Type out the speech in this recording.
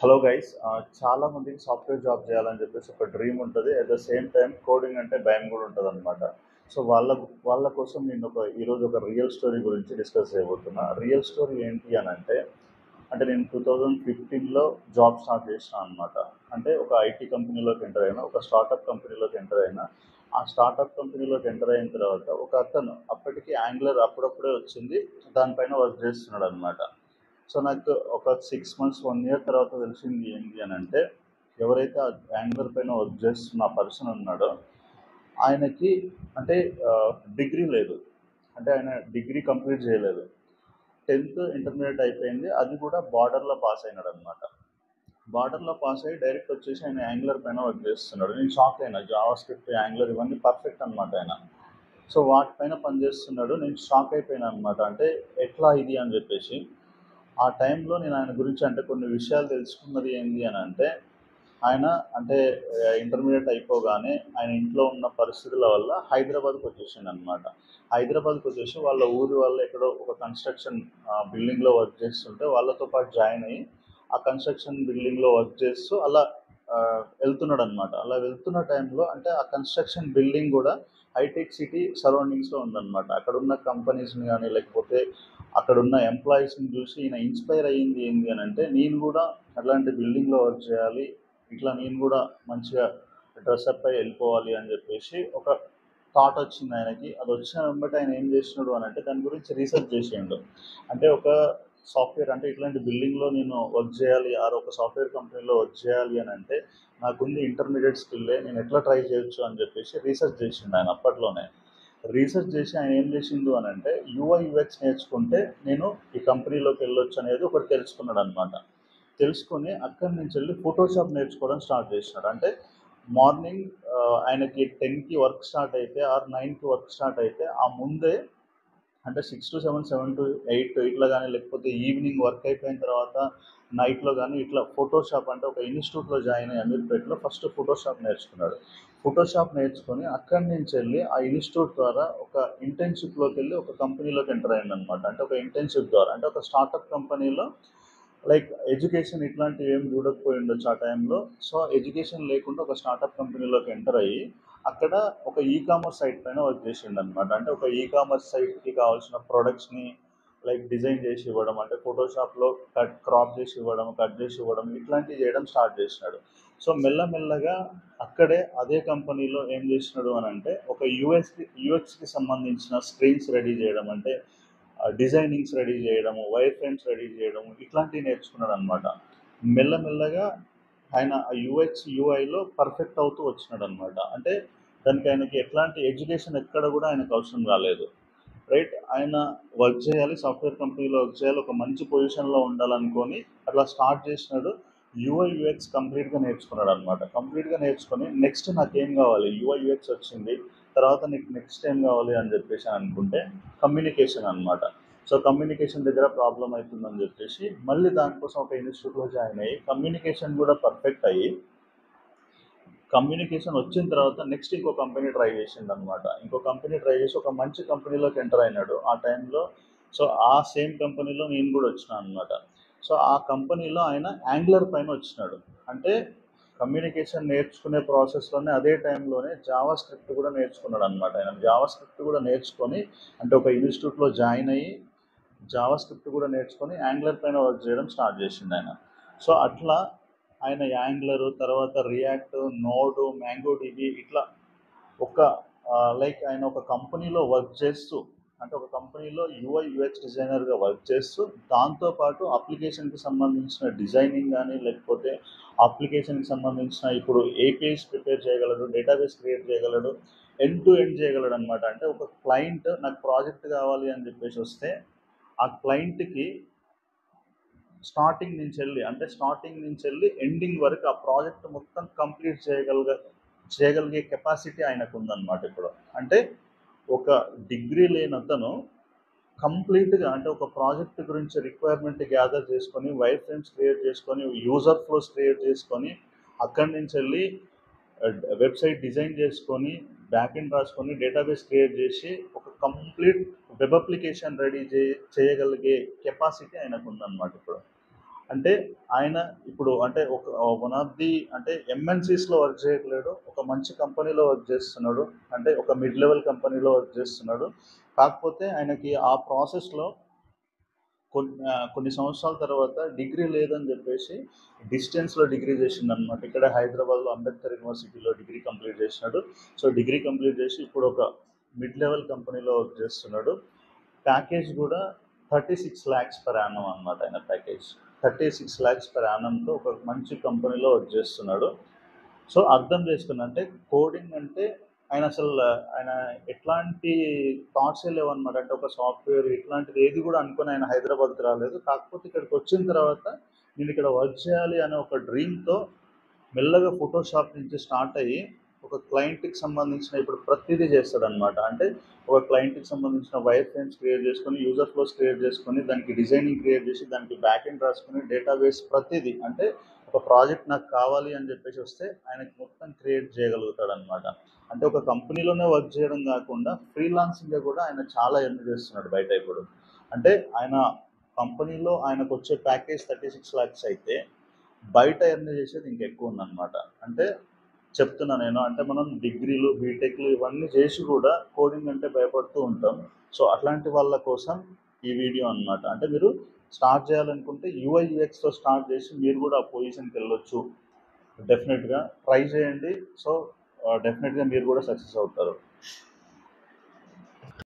Hello guys, చాలా మందికి software job చేయాలని చెప్పేసి ఒక డ్రీమ్ ఉంటుంది. At the same time coding అంటే భయం కూడా ఉంటుంది అనమాట. సో వాళ్ళ కోసం నేను ఈరోజు ఒక రియల్ స్టోరీ గురించి డిస్కస్ చేయబోతున్నా. రియల్ స్టోరీ ఏంటి అని అంటే నేను 2015లో జాబ్ స్టార్ట్ చేసిన అనమాట. అంటే ఒక ఐటీ కంపెనీలోకి ఎంటర్ అయినా, ఒక స్టార్టప్ కంపెనీలోకి ఎంటర్ అయినా. ఆ స్టార్టప్ కంపెనీలోకి ఎంటర్ అయిన తర్వాత ఒక అతను అప్పటికి యాంగులర్ అప్పుడప్పుడే వచ్చింది, దానిపైన వర్క్ చేస్తున్నాడు అనమాట. సో నాకు ఒక 6 మంత్స్ 1 ఇయర్ తర్వాత తెలిసింది ఏంటి అని అంటే, ఎవరైతే ఆ యాంగులర్ పైన వర్క్ చేస్తున్న పర్సన్ ఉన్నాడో ఆయనకి అంటే డిగ్రీ లేదు. అంటే ఆయన డిగ్రీ కంప్లీట్ చేయలేదు. 10th ఇంటర్మీడియట్ అయిపోయింది, అది కూడా బార్డర్లో పాస్ అయినాడు అనమాట. బార్డర్లో పాస్ అయ్యి డైరెక్ట్ వచ్చేసి ఆయన యాంగులర్ పైన వర్క్ చేస్తున్నాడు. నేను షాక్ అయినా, జావా స్క్రిప్ట్ యాంగులర్ ఇవన్నీ పర్ఫెక్ట్ అనమాట ఆయన. సో వాటిపైన పనిచేస్తున్నాడు. నేను షాక్ అయిపోయాను అనమాట. అంటే ఎట్లా ఇది అని చెప్పేసి ఆ టైంలో నేను ఆయన గురించి అంటే కొన్ని విషయాలు తెలుసుకున్నది ఏంటి అని అంటే, ఆయన అంటే ఇంటర్మీడియట్ అయిపోగానే ఆయన ఇంట్లో ఉన్న పరిస్థితుల వల్ల హైదరాబాద్కి వచ్చేసిండు అనమాట. హైదరాబాద్కి వచ్చేసి వాళ్ళ ఊరి వాళ్ళు ఎక్కడో ఒక కన్స్ట్రక్షన్ బిల్డింగ్లో వర్క్ చేస్తుంటే వాళ్ళతో పాటు జాయిన్ అయ్యి ఆ కన్స్ట్రక్షన్ బిల్డింగ్లో వర్క్ చేస్తూ అలా వెళ్తున్నాడు అనమాట. అలా వెళ్తున్న టైంలో అంటే ఆ కన్స్ట్రక్షన్ బిల్డింగ్ కూడా హైటెక్ సిటీ సరౌండింగ్స్లో ఉందన్నమాట. అక్కడ ఉన్న కంపెనీస్ని కానీ లేకపోతే అక్కడ ఉన్న ఎంప్లాయీస్ని చూసి ఈయన ఇన్స్పైర్ అయ్యింది ఏంటి అని అంటే, నేను కూడా అట్లాంటి బిల్డింగ్లో వర్క్ చేయాలి, ఇట్లా నేను కూడా మంచిగా డ్రెస్అప్ అయ్యి వెళ్ళిపోవాలి అని చెప్పేసి ఒక థాట్ వచ్చింది ఆయనకి. అది వచ్చిన వెంబటి ఆయన ఏం చేసినాడు అని అంటే దాని గురించి రీసెర్చ్ చేసిండు. అంటే ఒక సాఫ్ట్వేర్ అంటే ఇట్లాంటి బిల్డింగ్లో నేను వర్క్ చేయాలి, ఆర్ ఒక సాఫ్ట్వేర్ కంపెనీలో వర్క్ చేయాలి అని అంటే నాకుంది ఇంటర్మీడియట్ స్కిల్లే, నేను ఎట్లా ట్రై చేయొచ్చు అని చెప్పేసి రీసెర్చ్ చేసిండు ఆయన అప్పట్లోనే. రీసెర్చ్ చేసి ఆయన ఏం చేసిండు అని అంటే యూఐ యూఎక్స్ నేర్చుకుంటే నేను ఈ కంపెనీలోకి వెళ్ళొచ్చు అనేది ఒకటి తెలుసుకున్నాడు అనమాట. తెలుసుకొని అక్కడి నుంచి వెళ్ళి ఫోటోషాప్ నేర్చుకోవడం స్టార్ట్ చేసినాడు. అంటే మార్నింగ్ ఆయనకి 10కి వర్క్ స్టార్ట్ అయితే ఆర్ 9కి వర్క్ స్టార్ట్ అయితే ఆ ముందే అంటే 6 to 7, 7 to 8 ఇట్లా కానీ లేకపోతే ఈవినింగ్ వర్క్ అయిపోయిన తర్వాత నైట్లో కానీ ఇట్లా ఫోటోషాప్ అంటే ఒక ఇన్స్టిట్యూట్లో జాయిన్ అయ్యి అమీర్పేటలో ఫస్ట్ ఫోటోషాప్ నేర్చుకున్నాడు. ఫోటోషాప్ నేర్చుకొని అక్కడి నుంచి వెళ్ళి ఆ ఇన్స్టిట్యూట్ ద్వారా ఒక ఇంటర్న్షిప్లోకి వెళ్ళి ఒక కంపెనీలోకి ఎంటర్ అయ్యింది అనమాట. అంటే ఒక ఇంటర్న్షిప్ ద్వారా అంటే ఒక స్టార్టప్ కంపెనీలో లైక్ ఎడ్యుకేషన్ ఇట్లాంటివి ఏం చూడకపోయి ఉండొచ్చు ఆ టైంలో. సో ఎడ్యుకేషన్ లేకుండా ఒక స్టార్టప్ కంపెనీలోకి ఎంటర్ అయ్యి అక్కడ ఒక కామర్స్ సైట్ పైన వర్క్ చేసిండు అనమాట. అంటే ఒక కామర్స్ సైట్కి కావాల్సిన ప్రొడక్ట్స్ని లైక్ డిజైన్ చేసి ఇవ్వడం, అంటే ఫోటోషాప్లో క్రాప్ చేసి ఇవ్వడం, కట్ చేసి ఇవ్వడం, ఇట్లాంటివి చేయడం స్టార్ట్ చేసినాడు. సో మెల్లమెల్లగా అక్కడే అదే కంపెనీలో ఏం చేసినాడు అని అంటే ఒక యూఎక్స్కి సంబంధించిన స్క్రీన్స్ రెడీ చేయడం, అంటే డిజైనింగ్స్ రెడీ చేయడము, వైర్ ఫ్రేమ్స్ రెడీ చేయడము, ఇట్లాంటివి నేర్చుకున్నాడు అనమాట. మెల్లమెల్లగా ఆయన ఆ యూఎక్స్ యూఐలో పర్ఫెక్ట్ అవుతూ వచ్చినాడు అనమాట. అంటే దానికి ఆయనకి ఎట్లాంటి ఎడ్యుకేషన్ ఎక్కడ కూడా ఆయనకు అవసరం రాలేదు. రైట్, ఆయన వర్క్ చేయాలి, సాఫ్ట్వేర్ కంపెనీలో వర్క్ చేయాలి, ఒక మంచి పొజిషన్లో ఉండాలనుకొని అట్లా స్టార్ట్ చేసినాడు. యూఐ యూఎక్స్ కంప్లీట్గా నేర్చుకున్నాడు అనమాట. కంప్లీట్గా నేర్చుకొని నెక్స్ట్ నాకేం కావాలి, యూఐ యూఎక్స్ వచ్చింది, తర్వాత నీకు నెక్స్ట్ ఏం కావాలి అని చెప్పేసి అనుకుంటే కమ్యూనికేషన్ అనమాట. సో కమ్యూనికేషన్ దగ్గర ప్రాబ్లం అవుతుందని చెప్పేసి మళ్ళీ దానికోసం ఒక ఇన్స్టిట్యూట్లో జాయిన్ అయ్యి కమ్యూనికేషన్ కూడా పర్ఫెక్ట్ అయ్యి కమ్యూనికేషన్ వచ్చిన తర్వాత నెక్స్ట్ ఇంకో కంపెనీ ట్రై చేసిండు అనమాట. ఇంకో కంపెనీ ట్రై చేసి ఒక మంచి కంపెనీలోకి ఎంటర్ అయినాడు ఆ టైంలో. సో ఆ సేమ్ కంపెనీలో నేను కూడా వచ్చినా అనమాట. సో ఆ కంపెనీలో ఆయన యాంగులర్ పైన వచ్చినాడు. అంటే కమ్యూనికేషన్ నేర్చుకునే ప్రాసెస్లోనే అదే టైంలోనే జావా స్క్రిప్ట్ కూడా నేర్చుకున్నాడు అనమాట. ఆయన జావా స్క్రిప్ట్ కూడా నేర్చుకొని అంటే ఒక ఇన్స్టిట్యూట్లో జాయిన్ అయ్యి జావా స్క్రిప్ట్ కూడా నేర్చుకొని యాంగులర్ పైన వర్క్ చేయడం స్టార్ట్ చేసిండు ఆయన. సో అట్లా ఆయన యాంగులర్ తర్వాత రియాక్ట్, నోడ్, మ్యాంగో డిబి ఇట్లా ఒక లైక్ ఆయన ఒక కంపెనీలో వర్క్ చేస్తూ అంటే ఒక కంపెనీలో యూఐ యూఎక్స్ డిజైనర్గా వర్క్ చేస్తూ దాంతోపాటు అప్లికేషన్కి సంబంధించిన డిజైనింగ్ కానీ లేకపోతే అప్లికేషన్కి సంబంధించిన ఇప్పుడు ఏపీఐస్ ప్రిపేర్ చేయగలడు, డేటాబేస్ క్రియేట్ చేయగలడు, ఎండ్ టు ఎండ్ చేయగలడు అనమాట. అంటే ఒక క్లయింట్ నాకు ప్రాజెక్ట్ కావాలి అని చెప్పేసి వస్తే ఆ క్లయింట్కి స్టార్టింగ్ నుంచి వెళ్ళి ఎండింగ్ వరకు ఆ ప్రాజెక్ట్ మొత్తం కంప్లీట్ చేయగలిగే కెపాసిటీ ఆయనకు ఉందన్నమాట ఇప్పుడు. అంటే ఒక డిగ్రీ లేని అతను కంప్లీట్గా అంటే ఒక ప్రాజెక్ట్ గురించి రిక్వైర్మెంట్ గ్యాదర్ చేసుకొని, వైర్ ఫ్రేమ్స్ క్రియేట్ చేసుకొని, యూజర్ ఫ్లోస్ క్రియేట్ చేసుకొని, అక్కడి నుంచి వెళ్ళి వెబ్సైట్ డిజైన్ చేసుకొని, బ్యాక్ ఎండ్ రాసుకొని, డేటాబేస్ క్రియేట్ చేసి ఒక కంప్లీట్ వెబ్ అప్లికేషన్ రెడీ చేయగలిగే కెపాసిటీ ఆయనకు ఉందన్నమాట ఇప్పుడు. అంటే ఆయన ఇప్పుడు అంటే ఒక వన్ ఆఫ్ ది అంటే ఎంఎన్సీస్లో వర్క్ చేయట్లేడు, ఒక మంచి కంపెనీలో వర్క్ చేస్తున్నాడు, అంటే ఒక మిడ్ లెవెల్ కంపెనీలో వర్క్ చేస్తున్నాడు. కాకపోతే ఆయనకి ఆ ప్రాసెస్లో కొన్ని సంవత్సరాల తర్వాత డిగ్రీ లేదని చెప్పేసి డిస్టెన్స్లో డిగ్రీ చేసిండు అనమాట. ఇక్కడ హైదరాబాద్లో అంబేద్కర్ యూనివర్సిటీలో డిగ్రీ కంప్లీట్ చేసినాడు. సో డిగ్రీ కంప్లీట్ చేసి ఇప్పుడు ఒక మిడ్ లెవెల్ కంపెనీలో వర్క్ చేస్తున్నాడు. ప్యాకేజ్ కూడా 36 lakhs per annum అనమాట. ఆయన ప్యాకేజ్ 36 lakhs per annumతో ఒక మంచి కంపెనీలో వర్క్ చేస్తున్నాడు. సో అర్థం చేసుకున్నా అంటే కోడింగ్ అంటే ఆయన ఎట్లాంటి థాట్సే లేవన్నమాట. అంటే ఒక సాఫ్ట్వేర్ ఇట్లాంటిది ఏది కూడా అనుకుని ఆయన హైదరాబాద్కి రాలేదు. కాకపోతే ఇక్కడికి వచ్చిన తర్వాత నేను ఇక్కడ వర్క్ చేయాలి అనే ఒక డ్రీమ్తో మెల్లగా ఫోటోషాప్ నుంచి స్టార్ట్ అయ్యి ఒక క్లయింట్కి సంబంధించిన ఇప్పుడు ప్రతిదీ చేస్తాడనమాట. అంటే ఒక క్లయింట్కి సంబంధించిన వైర్ ఫ్రేమ్స్ క్రియేట్ చేసుకొని, యూజర్ ఫ్లోస్ క్రియేట్ చేసుకొని, దానికి డిజైనింగ్ క్రియేట్ చేసి, దానికి బ్యాక్ ఎండ్ రాసుకొని, డేటాబేస్ ప్రతిదీ అంటే ఒక ప్రాజెక్ట్ నాకు కావాలి అని చెప్పేసి వస్తే ఆయనకి మొత్తం క్రియేట్ చేయగలుగుతాడు అనమాట. అంటే ఒక కంపెనీలోనే వర్క్ చేయడం కాకుండా ఫ్రీలాన్సింగ్గా కూడా ఆయన చాలా ఎర్న్ చేస్తున్నాడు బయట ఇప్పుడు. అంటే ఆయన కంపెనీలో ఆయనకు వచ్చే ప్యాకేజ్ 36 lakhs అయితే బయట ఎర్న్ చేసేది ఇంకెక్కువ ఉందన్నమాట. అంటే చెప్తున్నా నేను, అంటే మనం డిగ్రీలు బీటెక్లు ఇవన్నీ చేసి కూడా కోడింగ్ అంటే భయపడుతూ ఉంటాం. సో అట్లాంటి వాళ్ళ కోసం ఈ వీడియో అన్నమాట. అంటే మీరు స్టార్ట్ చేయాలనుకుంటే యూఐ యూఎక్స్తో స్టార్ట్ చేసి మీరు కూడా ఆ పొజిషన్కి వెళ్ళొచ్చు. డెఫినెట్గా ట్రై చేయండి. సో డెఫినెట్గా మీరు కూడా సక్సెస్ అవుతారు.